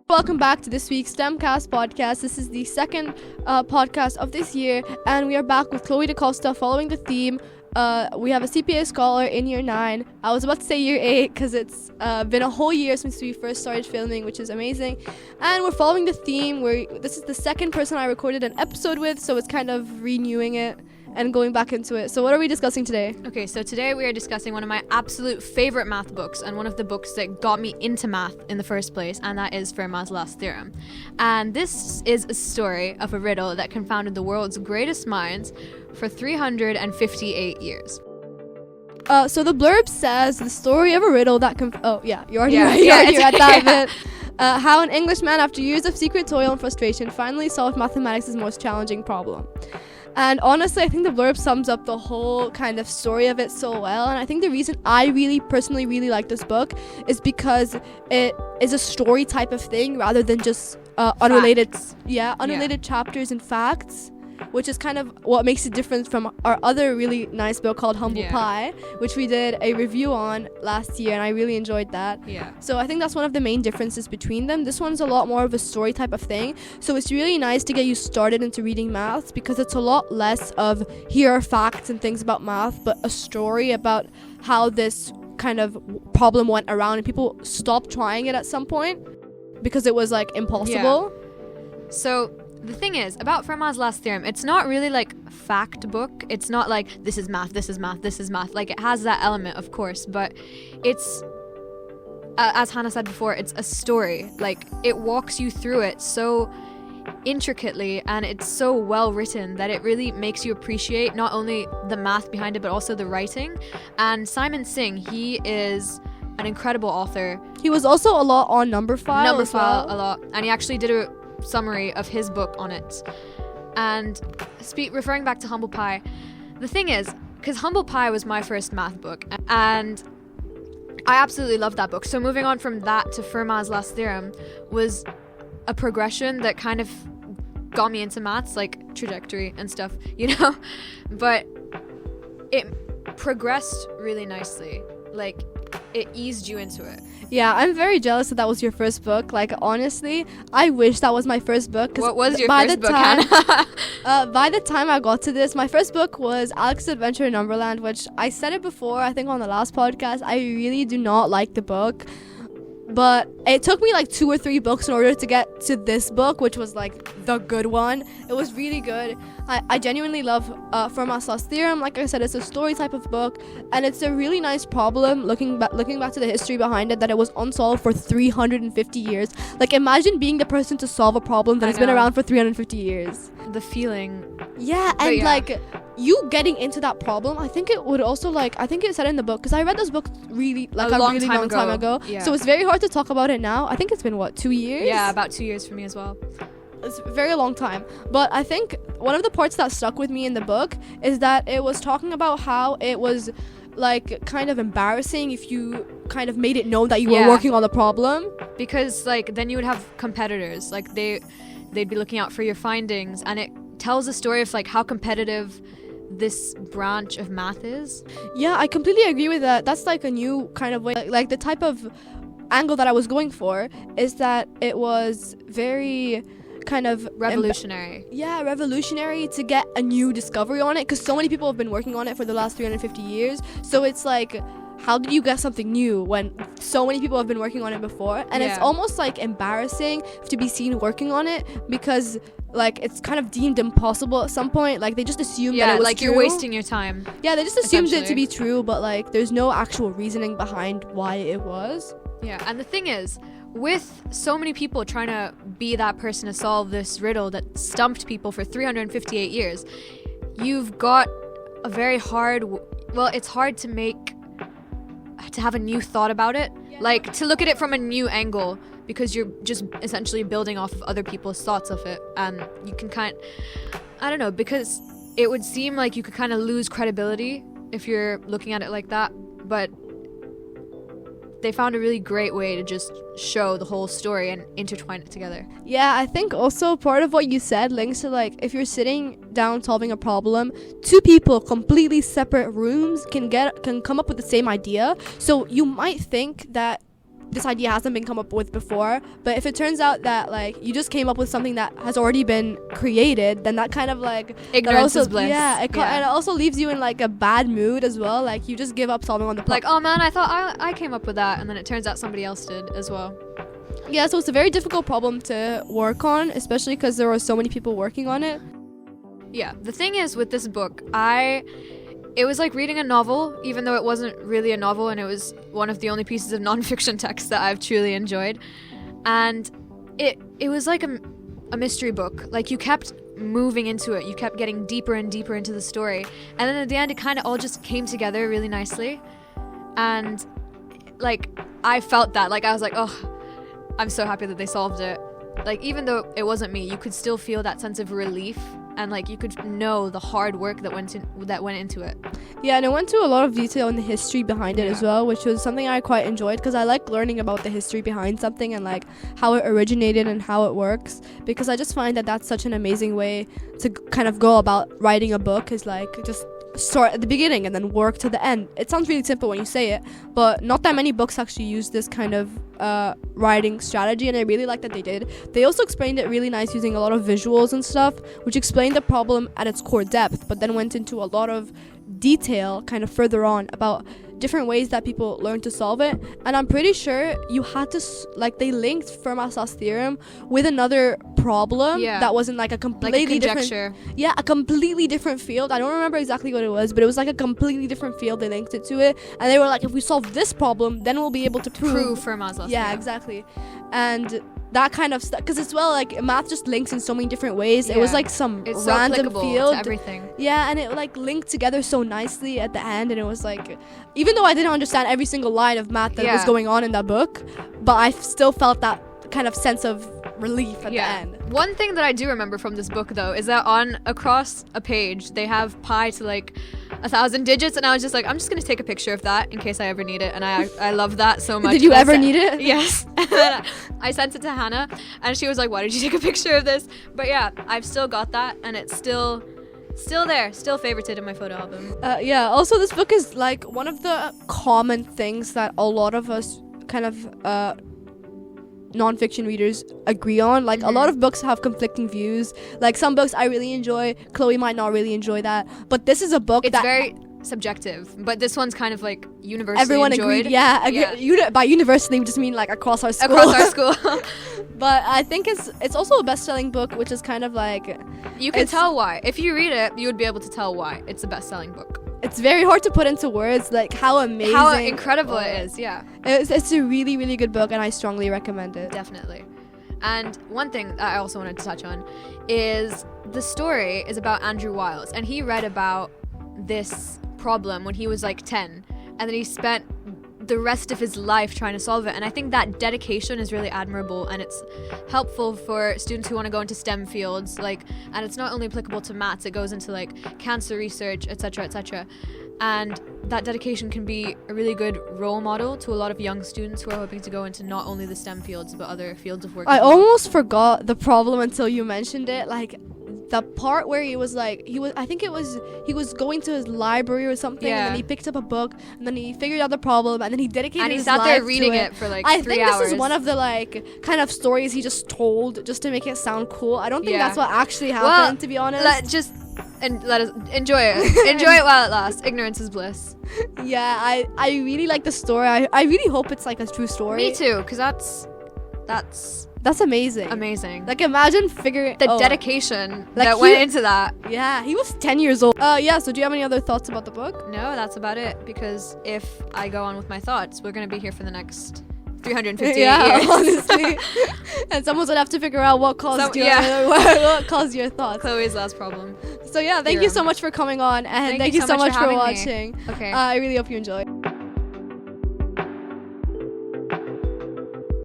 Welcome back to this week's STEMcast podcast. This is the second podcast of this year, and we are back with Chloe DaCosta following the theme. We have a CPA scholar in year 9. I was about to say year 8 because it's been a whole year since we first started filming, which is amazing. And we're following the theme where this is the second person I recorded an episode with, so it's kind of renewing it and going back into it. So what are we discussing today? Okay, so today we are discussing one of my absolute favorite math books and one of the books that got me into math in the first place, and that is Fermat's last theorem. And this is a story of a riddle that confounded the world's greatest minds for 358 years. So the blurb says the story of a riddle that you're already at that bit. How an Englishman, after years of secret toil and frustration, finally solved mathematics' most challenging problem. And honestly, I think the blurb sums up the whole kind of story of it so well. And I think the reason I personally really like this book is because it is a story type of thing rather than just unrelated chapters and facts, which is kind of what makes it different from our other really nice book called Humble Pie, which we did a review on last year, and I really enjoyed that. Yeah. So I think that's one of the main differences between them. This one's a lot more of a story type of thing, so it's really nice to get you started into reading maths because it's a lot less of here are facts and things about math, but a story about how this kind of problem went around and people stopped trying it at some point because it was like impossible. Yeah. So the thing is, about Fermat's last theorem, it's not really like fact book. It's not like this is math, this is math, this is math. Like, it has that element, of course, but it's, as Hannah said before, it's a story. Like, it walks you through it so intricately, and it's so well written that it really makes you appreciate not only the math behind it, but also the writing. And Singh, he is an incredible author. He was also a lot on Number File a lot, and he actually did a summary of his book on it. And referring back to Humble Pie, the thing is, because Humble Pie was my first math book, and I absolutely loved that book. So moving on from that to Fermat's last theorem was a progression that kind of got me into maths, like trajectory and stuff, but it progressed really nicely. Like, it eased you into it. Yeah, I'm very jealous that was your first book. Like, honestly, I wish that was my first book. What was your first book, Hannah? By the time I got to this, my first book was Alex's Adventure in Numberland, which I said it before, I think on the last podcast. I really do not like the book. But it took me like 2 or 3 books in order to get to this book, which was like the good one. It was really good. I genuinely love Fermat's last theorem. Like I said, it's a story type of book, and it's a really nice problem looking back to the history behind it, that it was unsolved for 350 years. Like, imagine being the person to solve a problem that has been around for 350 years. The feeling. Yeah, and like you getting into that problem, I think it would also I think it said in the book, because I read this book really a long time ago. Yeah. So it's very hard to talk about it now. I think it's been 2 years? Yeah, about 2 years for me as well. It's a very long time. But I think one of the parts that stuck with me in the book is that it was talking about how it was like kind of embarrassing if you kind of made it known that you were working on the problem, because like then you would have competitors, like they'd be looking out for your findings, and it tells a story of like how competitive this branch of math is. Yeah, I completely agree with that. That's like a new kind of way, like the type of angle that I was going for is that it was very kind of revolutionary. Revolutionary to get a new discovery on it, because so many people have been working on it for the last 350 years. So it's like, how did you get something new when so many people have been working on it before? And it's almost like embarrassing to be seen working on it, because like it's kind of deemed impossible at some point. Like, they just assume that it was like true. You're wasting your time. Yeah, they just assumed it to be true, but like there's no actual reasoning behind why it was. Yeah, and the thing is, with so many people trying to be that person to solve this riddle that stumped people for 358 years, you've got a very hard, it's hard to have a new thought about it, like to look at it from a new angle, because you're just essentially building off of other people's thoughts of it, and you can because it would seem like you could kind of lose credibility if you're looking at it like that, but they found a really great way to just show the whole story and intertwine it together. Yeah, I think also part of what you said links to like, if you're sitting down solving a problem, 2 people, completely separate rooms, can come up with the same idea. So you might think that this idea hasn't been come up with before. But if it turns out that like you just came up with something that has already been created, then that kind of like ignorance is bliss. And it also leaves you in like a bad mood as well. Like you just give up solving on the like, oh man, I thought I came up with that, and then it turns out somebody else did as well. Yeah, so it's a very difficult problem to work on, especially because there were so many people working on it. Yeah, the thing is with this book, it was like reading a novel, even though it wasn't really a novel, and it was one of the only pieces of nonfiction text that I've truly enjoyed. And it was like a mystery book. Like, you kept moving into it. You kept getting deeper and deeper into the story. And then at the end, it kind of all just came together really nicely. And, like, I felt that. Like, I was like, oh, I'm so happy that they solved it. Like, even though it wasn't me, you could still feel that sense of relief. And like you could know the hard work that went into it. Yeah, and it went to a lot of detail in the history behind it as well, which was something I quite enjoyed, because I like learning about the history behind something and like how it originated and how it works, because I just find that that's such an amazing way to kind of go about writing a book, is like just start at the beginning and then work to the end. It sounds really simple when you say it, but not that many books actually use this kind of writing strategy, and I really like that they did. They also explained it really nice using a lot of visuals and stuff, which explained the problem at its core depth, but then went into a lot of detail kind of further on about different ways that people learn to solve it. And I'm pretty sure you had to they linked Fermat's theorem with another problem that wasn't like a completely different, a completely different field. I don't remember exactly what it was, but it was like a completely different field. They linked it to it, and they were like, if we solve this problem, then we'll be able to prove Fermat's theorem. Yeah, exactly. And that kind of stuff, because it's math just links in so many different ways. It was like some random field to everything. Yeah, and it like linked together so nicely at the end, and it was like, even though I didn't understand every single line of math that was going on in that book, but I still felt that kind of sense of relief at the end. One thing that I do remember from this book though is that across a page they have pi to like 1,000 digits, and I was just like, I'm just gonna take a picture of that in case I ever need it, and I love that so much. Did you ever need it? Yes. I sent it to Hannah, and she was like, why did you take a picture of this? But yeah, I've still got that, and it's still there, still favorited in my photo album. Also this book is like one of the common things that a lot of us kind of non-fiction readers agree on. Like a lot of books have conflicting views. Like some books I really enjoy, Chloe might not really enjoy that, but this is a book it's very subjective, but this one's kind of like universally everyone enjoyed. Agreed. By universally we just mean like across our school. But I think it's also a best-selling book, which is kind of like, you can tell why. If you read it, you would be able to tell why it's a best-selling book. It's very hard to put into words, like how amazing, how incredible it is. It's a really, really good book, and I strongly recommend it. Definitely. And one thing that I also wanted to touch on is the story is about Andrew Wiles, and he read about this problem when he was like 10, and then he spent the rest of his life trying to solve it. And I think that dedication is really admirable, and it's helpful for students who want to go into STEM fields, and it's not only applicable to maths, it goes into like cancer research, etc. And that dedication can be a really good role model to a lot of young students who are hoping to go into not only the STEM fields but other fields of work. I almost forgot the problem until you mentioned it. Like the part where he was going to his library or something, and then he picked up a book, and then he figured out the problem, and then he dedicated his life to it. And he sat there reading it for like 3 hours. I think this is one of the like kind of stories he just told just to make it sound cool. I don't think that's what actually happened, to be honest. Let us enjoy it. Enjoy it while it lasts. Ignorance is bliss. Yeah, I really like the story. I really hope it's like a true story. Me too, because that's amazing. Amazing. Like imagine figuring the dedication that went into that. Yeah, he was 10 years old. So do you have any other thoughts about the book? No, that's about it, because if I go on with my thoughts, we're going to be here for the next 358 years. Honestly. And someone's gonna have to figure out what caused your thoughts. Chloe's last problem. So yeah, thank you so much for coming on, and thank you so much for watching. Okay. I really hope you enjoy.